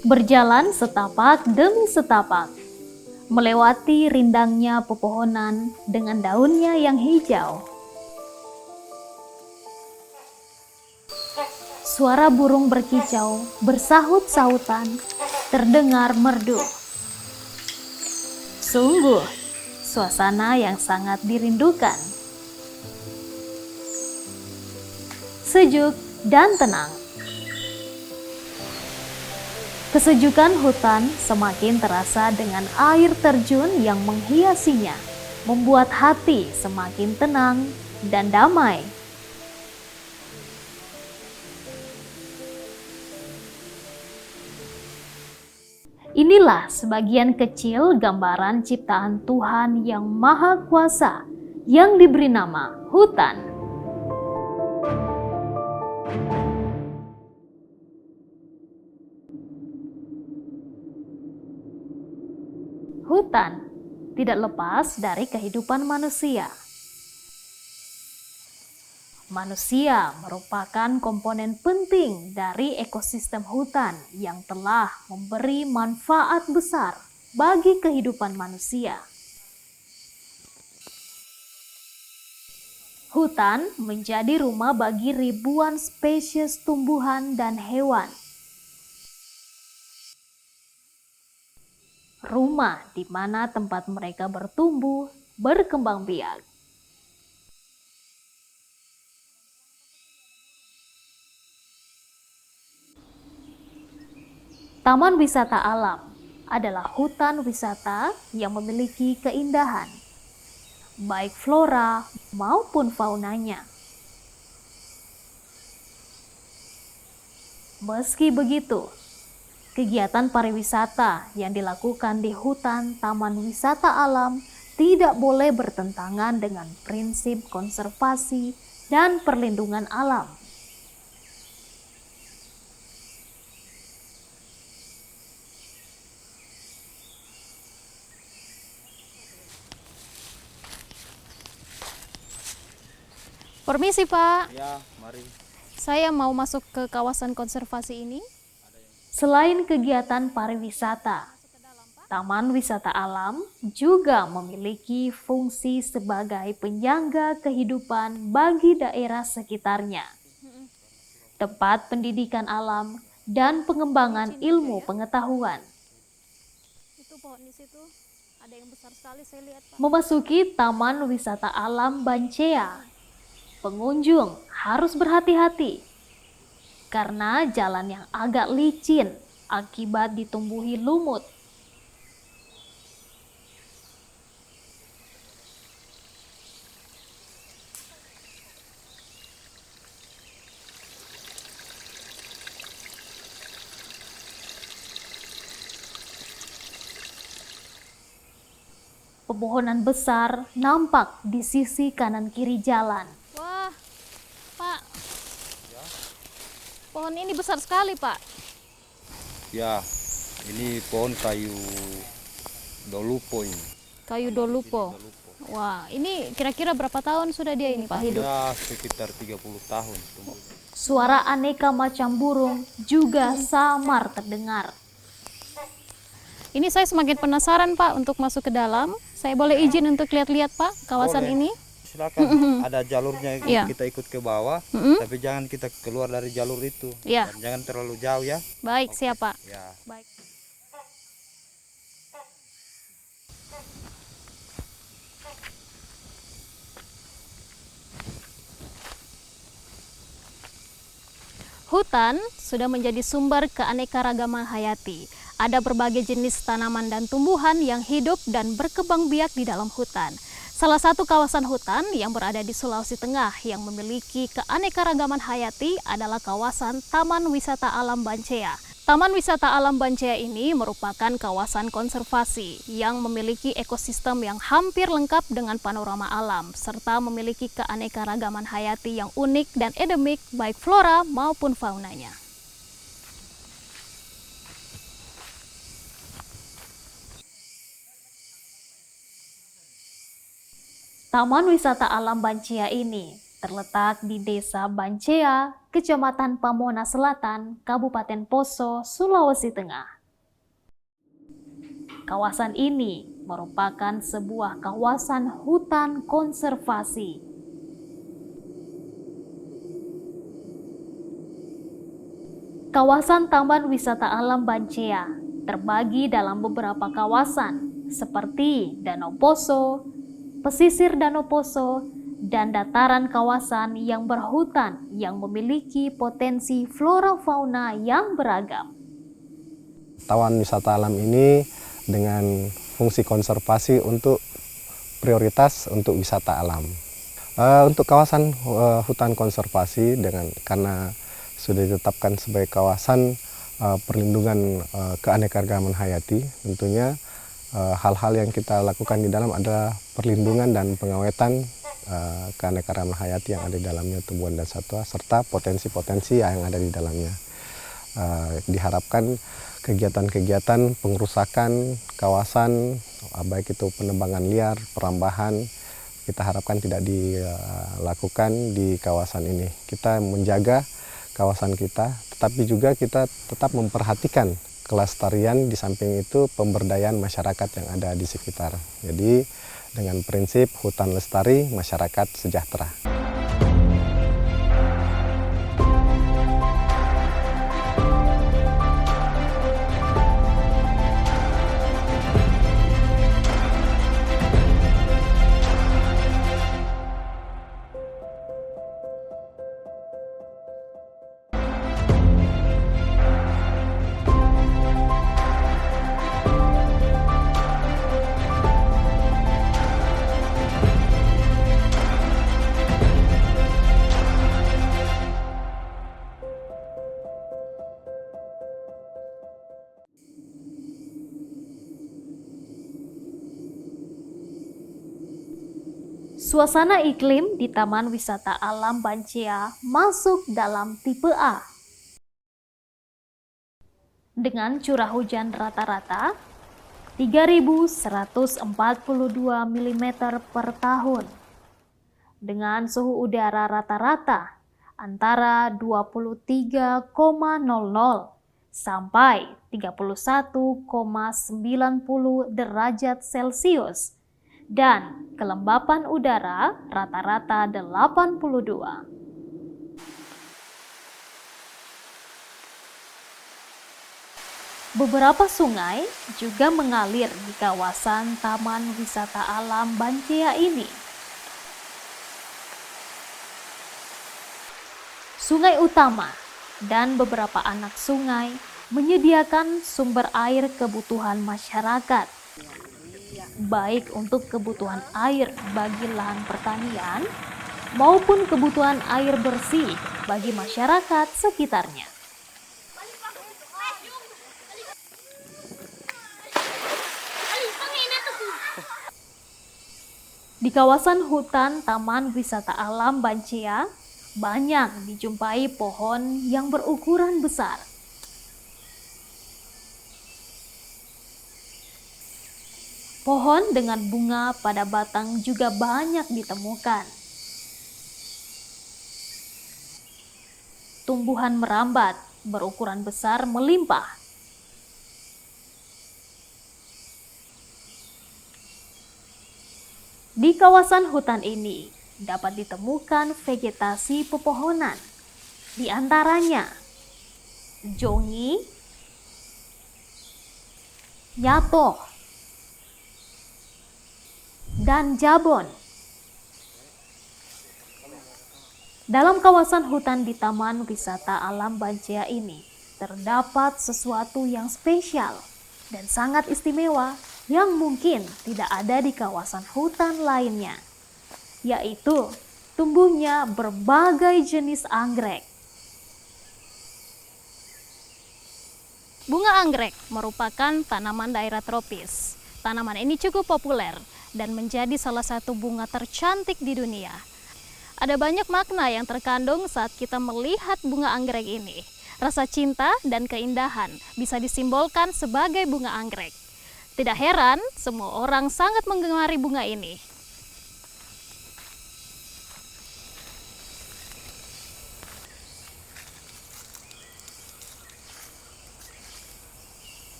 Berjalan setapak demi setapak, melewati rindangnya pepohonan dengan daunnya yang hijau. Suara burung berkicau, bersahut-sahutan, terdengar merdu. Sungguh, suasana yang sangat dirindukan. Sejuk dan tenang. Kesejukan hutan semakin terasa dengan air terjun yang menghiasinya, membuat hati semakin tenang dan damai. Inilah sebagian kecil gambaran ciptaan Tuhan yang Maha Kuasa yang diberi nama hutan. Hutan tidak lepas dari kehidupan manusia. Manusia merupakan komponen penting dari ekosistem hutan yang telah memberi manfaat besar bagi kehidupan manusia. Hutan menjadi rumah bagi ribuan spesies tumbuhan dan hewan. Rumah di mana tempat mereka bertumbuh, berkembang biak. Taman wisata alam adalah hutan wisata yang memiliki keindahan, baik flora maupun faunanya. Meski begitu, kegiatan pariwisata yang dilakukan di hutan taman wisata alam tidak boleh bertentangan dengan prinsip konservasi dan perlindungan alam. Permisi Pak, Ya, mari. saya mau masuk ke kawasan konservasi ini. Selain kegiatan pariwisata, Taman Wisata Alam juga memiliki fungsi sebagai penyangga kehidupan bagi daerah sekitarnya. Tempat pendidikan alam dan pengembangan ilmu pengetahuan. Itu pohon di situ ada yang besar sekali saya lihat, Pak. Memasuki Taman Wisata Alam Bancea, pengunjung harus berhati-hati karena jalan yang agak licin akibat ditumbuhi lumut. Pepohonan besar nampak di sisi kanan kiri jalan. Wah, Pak. Pohon ini besar sekali, Pak. Ya, ini pohon kayu dolupo ini. Kayu dolupo. Wah, ini kira-kira berapa tahun sudah dia ini, Pak, hidup? Ya, sekitar 30 tahun. Suara aneka macam burung juga samar terdengar. Ini saya semakin penasaran, Pak, untuk masuk ke dalam. Saya boleh izin untuk lihat-lihat, Pak, kawasan Boleh. ini? Silakan, ada jalurnya, Iya. kita ikut ke bawah, tapi jangan kita keluar dari jalur itu. Iya. Dan jangan terlalu jauh ya. Baik, siap, Pak. Ya. Baik. Hutan sudah menjadi sumber keanekaragaman hayati. Ada berbagai jenis tanaman dan tumbuhan yang hidup dan berkembang biak di dalam hutan. Salah satu kawasan hutan yang berada di Sulawesi Tengah yang memiliki keanekaragaman hayati adalah kawasan Taman Wisata Alam Bancea. Taman Wisata Alam Bancea ini merupakan kawasan konservasi yang memiliki ekosistem yang hampir lengkap dengan panorama alam, serta memiliki keanekaragaman hayati yang unik dan endemik baik flora maupun faunanya. Taman Wisata Alam Bancea ini terletak di Desa Bancea, Kecamatan Pamona Selatan, Kabupaten Poso, Sulawesi Tengah. Kawasan ini merupakan sebuah kawasan hutan konservasi. Kawasan Taman Wisata Alam Bancea terbagi dalam beberapa kawasan seperti Danau Poso, pesisir Danau Poso, dan dataran kawasan yang berhutan yang memiliki potensi flora fauna yang beragam. Taman wisata alam ini dengan fungsi konservasi untuk prioritas untuk wisata alam. Untuk kawasan hutan konservasi karena sudah ditetapkan sebagai kawasan perlindungan keanekaragaman hayati, tentunya hal-hal yang kita lakukan di dalam adalah perlindungan dan pengawetan keanekaragaman hayati yang ada di dalamnya, tumbuhan dan satwa, serta potensi-potensi yang ada di dalamnya. Diharapkan kegiatan-kegiatan pengerusakan kawasan, baik itu penebangan liar, perambahan, kita harapkan tidak dilakukan di kawasan ini. Kita menjaga kawasan kita, tetapi juga kita tetap memperhatikan kelestarian, di samping itu pemberdayaan masyarakat yang ada di sekitar. Jadi dengan prinsip hutan lestari, masyarakat sejahtera. Suasana iklim di Taman Wisata Alam Bancea masuk dalam tipe A. Dengan curah hujan rata-rata 3.142 mm per tahun. Dengan suhu udara rata-rata antara 23,00 sampai 31,90 derajat Celcius. Dan kelembapan udara rata-rata 82. Beberapa sungai juga mengalir di kawasan Taman Wisata Alam Bancea ini. Sungai utama dan beberapa anak sungai menyediakan sumber air kebutuhan masyarakat, baik untuk kebutuhan air bagi lahan pertanian maupun kebutuhan air bersih bagi masyarakat sekitarnya. Di kawasan hutan Taman Wisata Alam Bancea banyak dijumpai pohon yang berukuran besar. Pohon dengan bunga pada batang juga banyak ditemukan. Tumbuhan merambat berukuran besar melimpah. Di kawasan hutan ini dapat ditemukan vegetasi pepohonan, di antaranya jongi, nyato, dan jabon. Dalam kawasan hutan di Taman Wisata Alam Bancea ini terdapat sesuatu yang spesial dan sangat istimewa yang mungkin tidak ada di kawasan hutan lainnya, yaitu tumbuhnya berbagai jenis anggrek. Bunga anggrek merupakan tanaman daerah tropis. Tanaman ini cukup populer dan menjadi salah satu bunga tercantik di dunia. Ada banyak makna yang terkandung saat kita melihat bunga anggrek ini. Rasa cinta dan keindahan bisa disimbolkan sebagai bunga anggrek. Tidak heran, semua orang sangat menggemari bunga ini.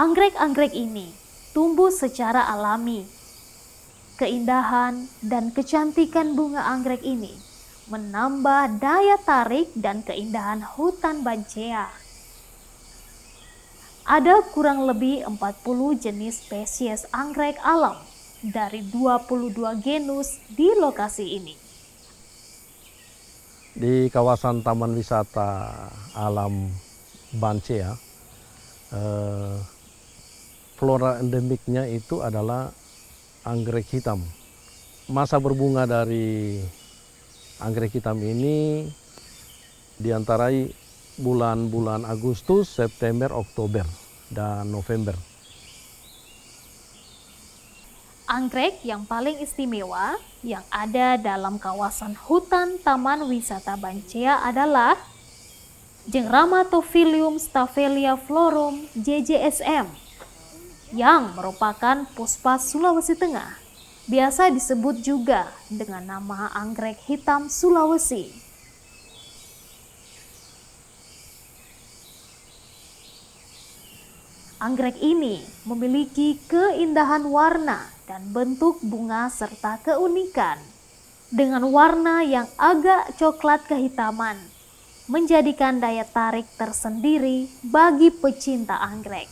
Anggrek-anggrek ini tumbuh secara alami. Keindahan dan kecantikan bunga anggrek ini menambah daya tarik dan keindahan hutan Bancea. Ada kurang lebih 40 jenis spesies anggrek alam dari 22 genus di lokasi ini. Di kawasan Taman Wisata Alam Bancea, flora endemiknya itu adalah anggrek hitam. Masa berbunga dari anggrek hitam ini diantarai bulan-bulan Agustus, September, Oktober, dan November. Anggrek yang paling istimewa yang ada dalam kawasan hutan Taman Wisata Bancea adalah Jengramatovilium stafelia florum JJSM yang merupakan puspa Sulawesi Tengah. Biasa disebut juga dengan nama anggrek hitam Sulawesi. Anggrek ini memiliki keindahan warna dan bentuk bunga serta keunikan. Dengan warna yang agak coklat kehitaman, menjadikan daya tarik tersendiri bagi pecinta anggrek.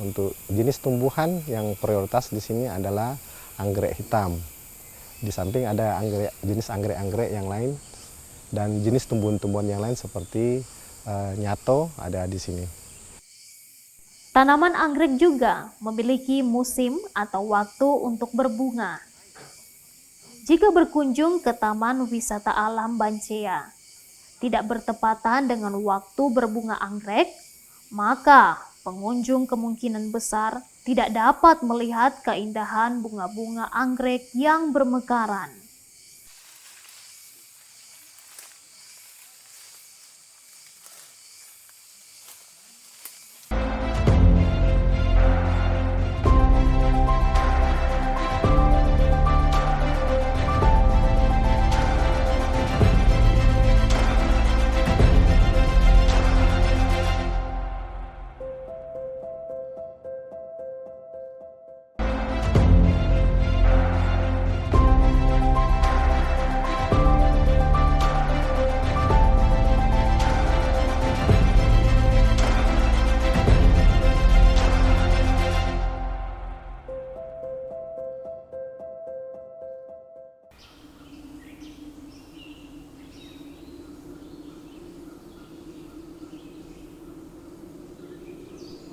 Untuk jenis tumbuhan yang prioritas di sini adalah anggrek hitam. Di samping ada jenis anggrek-anggrek yang lain dan jenis tumbuhan-tumbuhan yang lain seperti nyato ada di sini. Tanaman anggrek juga memiliki musim atau waktu untuk berbunga. Jika berkunjung ke Taman Wisata Alam Bancea tidak bertepatan dengan waktu berbunga anggrek, maka pengunjung kemungkinan besar tidak dapat melihat keindahan bunga-bunga anggrek yang bermekaran.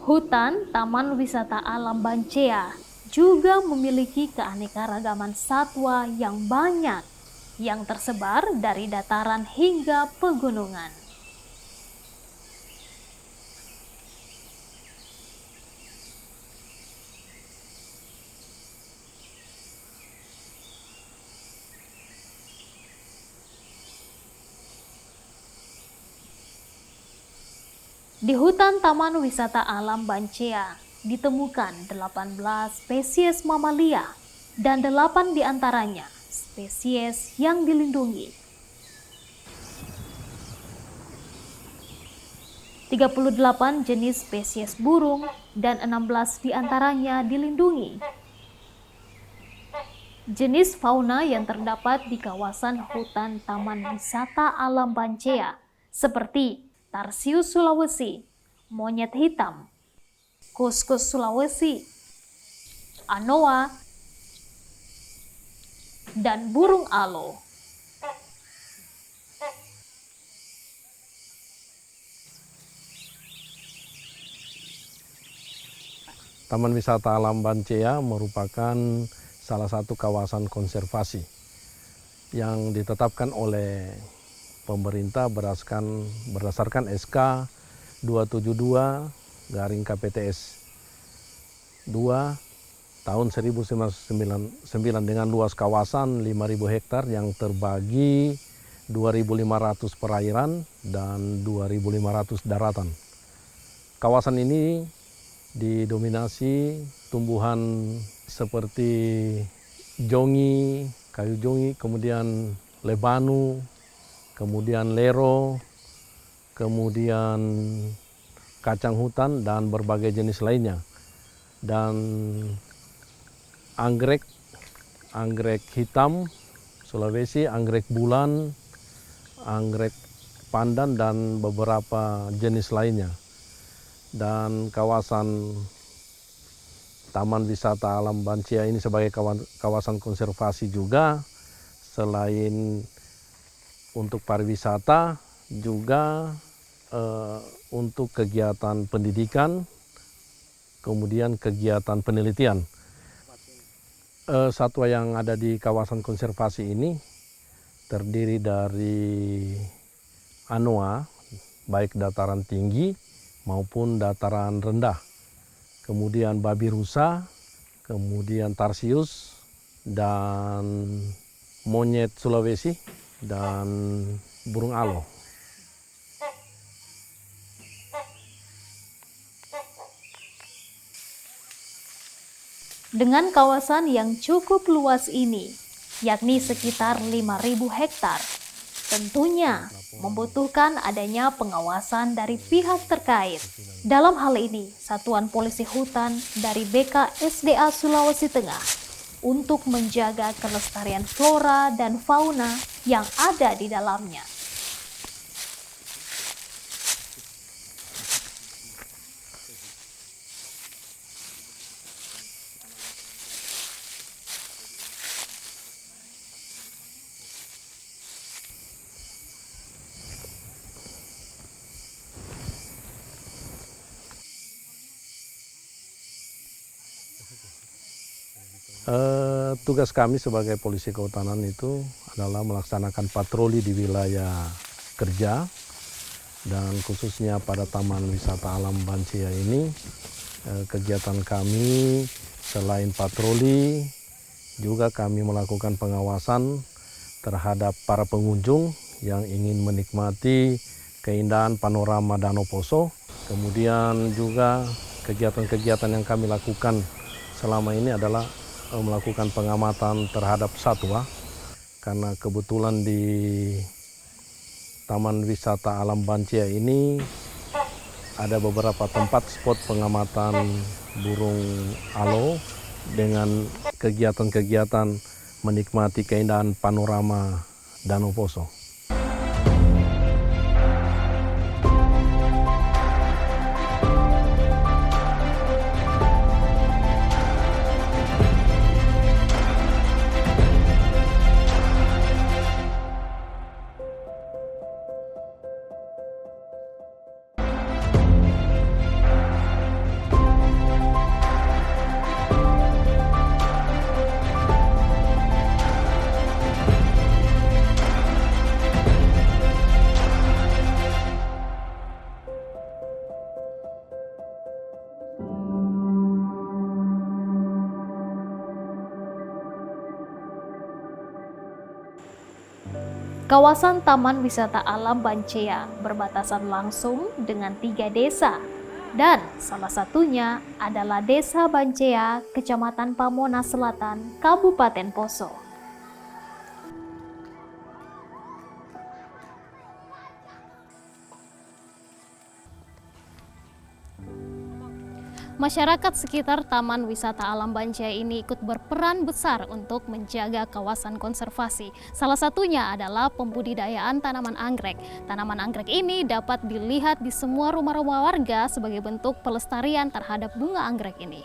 Hutan Taman Wisata Alam Bancea juga memiliki keanekaragaman satwa yang banyak yang tersebar dari dataran hingga pegunungan. Di hutan Taman Wisata Alam Bancea ditemukan 18 spesies mamalia dan 8 diantaranya spesies yang dilindungi. 38 jenis spesies burung dan 16 diantaranya dilindungi. Jenis fauna yang terdapat di kawasan hutan Taman Wisata Alam Bancea seperti Tarsius Sulawesi, monyet hitam, kuskus Sulawesi, anoa, dan burung alo. Taman Wisata Alam Bancea merupakan salah satu kawasan konservasi yang ditetapkan oleh pemerintah berdasarkan SK 272/KPTS 2 tahun 1999 dengan luas kawasan 5.000 hektar yang terbagi 2.500 perairan dan 2.500 daratan. Kawasan ini didominasi tumbuhan seperti jongi, kayu jongi, kemudian lebanu, kemudian lero, kemudian kacang hutan dan berbagai jenis lainnya. Dan anggrek hitam Sulawesi, anggrek bulan, anggrek pandan, dan beberapa jenis lainnya. Dan kawasan Taman Wisata Alam Bancia ini sebagai kawasan konservasi juga, selain untuk pariwisata juga untuk kegiatan pendidikan, kemudian kegiatan penelitian. Satwa yang ada di kawasan konservasi ini terdiri dari anoa, baik dataran tinggi maupun dataran rendah. Kemudian babi rusa, kemudian tarsius, dan monyet Sulawesi, dan burung alo. Dengan kawasan yang cukup luas ini, yakni sekitar 5.000 hektar, tentunya membutuhkan adanya pengawasan dari pihak terkait. Dalam hal ini, Satuan Polisi Hutan dari BKSDA Sulawesi Tengah untuk menjaga kelestarian flora dan fauna yang ada di dalamnya. Tugas kami sebagai polisi kehutanan itu adalah melaksanakan patroli di wilayah kerja, dan khususnya pada Taman Wisata Alam Bancia ini kegiatan kami selain patroli juga kami melakukan pengawasan terhadap para pengunjung yang ingin menikmati keindahan panorama Danau Poso. Kemudian juga kegiatan-kegiatan yang kami lakukan selama ini adalah melakukan pengamatan terhadap satwa, karena kebetulan di Taman Wisata Alam Bancia ini ada beberapa tempat spot pengamatan burung alo dengan kegiatan-kegiatan menikmati keindahan panorama Danau Poso. Kawasan Taman Wisata Alam Bancia berbatasan langsung dengan 3 desa, dan salah satunya adalah Desa Bancia, Kecamatan Pamona Selatan, Kabupaten Poso. Masyarakat sekitar Taman Wisata Alam Bancia ini ikut berperan besar untuk menjaga kawasan konservasi. Salah satunya adalah pembudidayaan tanaman anggrek. Tanaman anggrek ini dapat dilihat di semua rumah-rumah warga sebagai bentuk pelestarian terhadap bunga anggrek ini.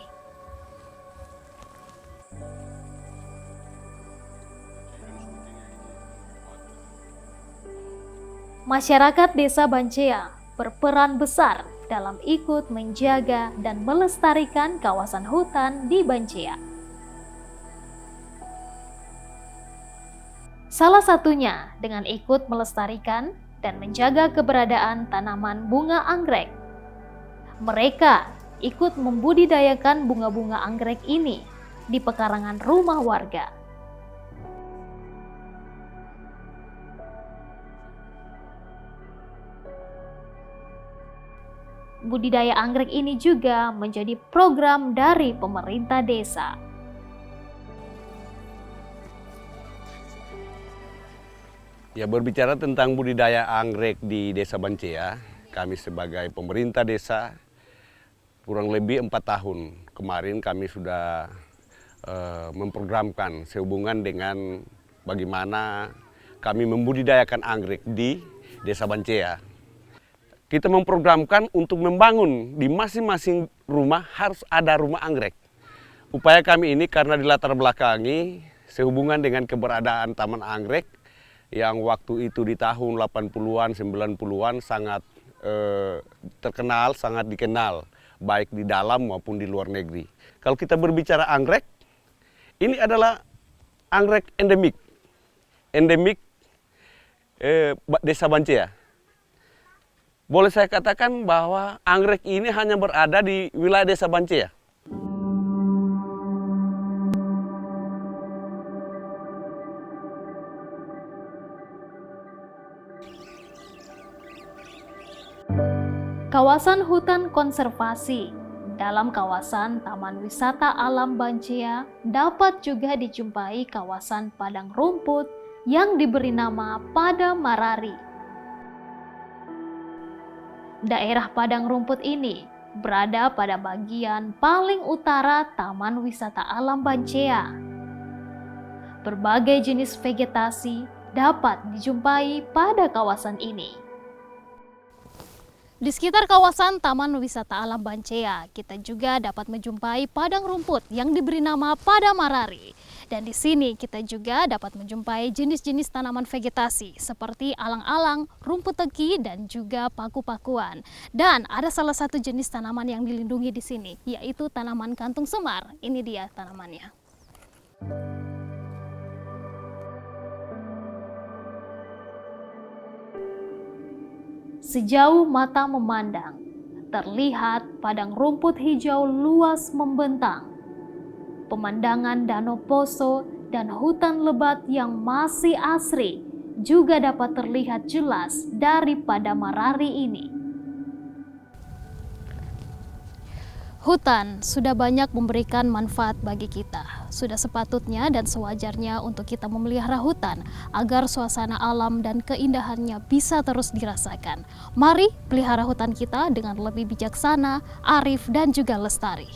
Masyarakat Desa Bancia berperan besar dalam ikut menjaga dan melestarikan kawasan hutan di Bancia. Salah satunya dengan ikut melestarikan dan menjaga keberadaan tanaman bunga anggrek. Mereka ikut membudidayakan bunga-bunga anggrek ini di pekarangan rumah warga. Budidaya anggrek ini juga menjadi program dari pemerintah desa. Ya, berbicara tentang budidaya anggrek di Desa Bancea, kami sebagai pemerintah desa kurang lebih 4 tahun kemarin kami sudah memprogramkan sehubungan dengan bagaimana kami membudidayakan anggrek di Desa Bancea. Kita memprogramkan untuk membangun di masing-masing rumah harus ada rumah anggrek. Upaya kami ini karena dilatar belakangi sehubungan dengan keberadaan Taman Anggrek yang waktu itu di tahun 80-an, 90-an sangat terkenal, sangat dikenal, baik di dalam maupun di luar negeri. Kalau kita berbicara anggrek, ini adalah anggrek endemik Desa Bancea. Boleh saya katakan bahwa anggrek ini hanya berada di wilayah Desa Bancea. Kawasan hutan konservasi dalam kawasan Taman Wisata Alam Bancea dapat juga dijumpai kawasan padang rumput yang diberi nama Padang Marari. Daerah padang rumput ini berada pada bagian paling utara Taman Wisata Alam Bancea. Berbagai jenis vegetasi dapat dijumpai pada kawasan ini. Di sekitar kawasan Taman Wisata Alam Bancea, kita juga dapat menjumpai padang rumput yang diberi nama Padang Marari. Dan di sini kita juga dapat menjumpai jenis-jenis tanaman vegetasi seperti alang-alang, rumput teki, dan juga paku-pakuan. Dan ada salah satu jenis tanaman yang dilindungi di sini, yaitu tanaman kantung semar. Ini dia tanamannya. Sejauh mata memandang, terlihat padang rumput hijau luas membentang. Pemandangan Danau Poso dan hutan lebat yang masih asri juga dapat terlihat jelas dari Padang Marari ini. Hutan sudah banyak memberikan manfaat bagi kita. Sudah sepatutnya dan sewajarnya untuk kita memelihara hutan agar suasana alam dan keindahannya bisa terus dirasakan. Mari pelihara hutan kita dengan lebih bijaksana, arif, dan juga lestari.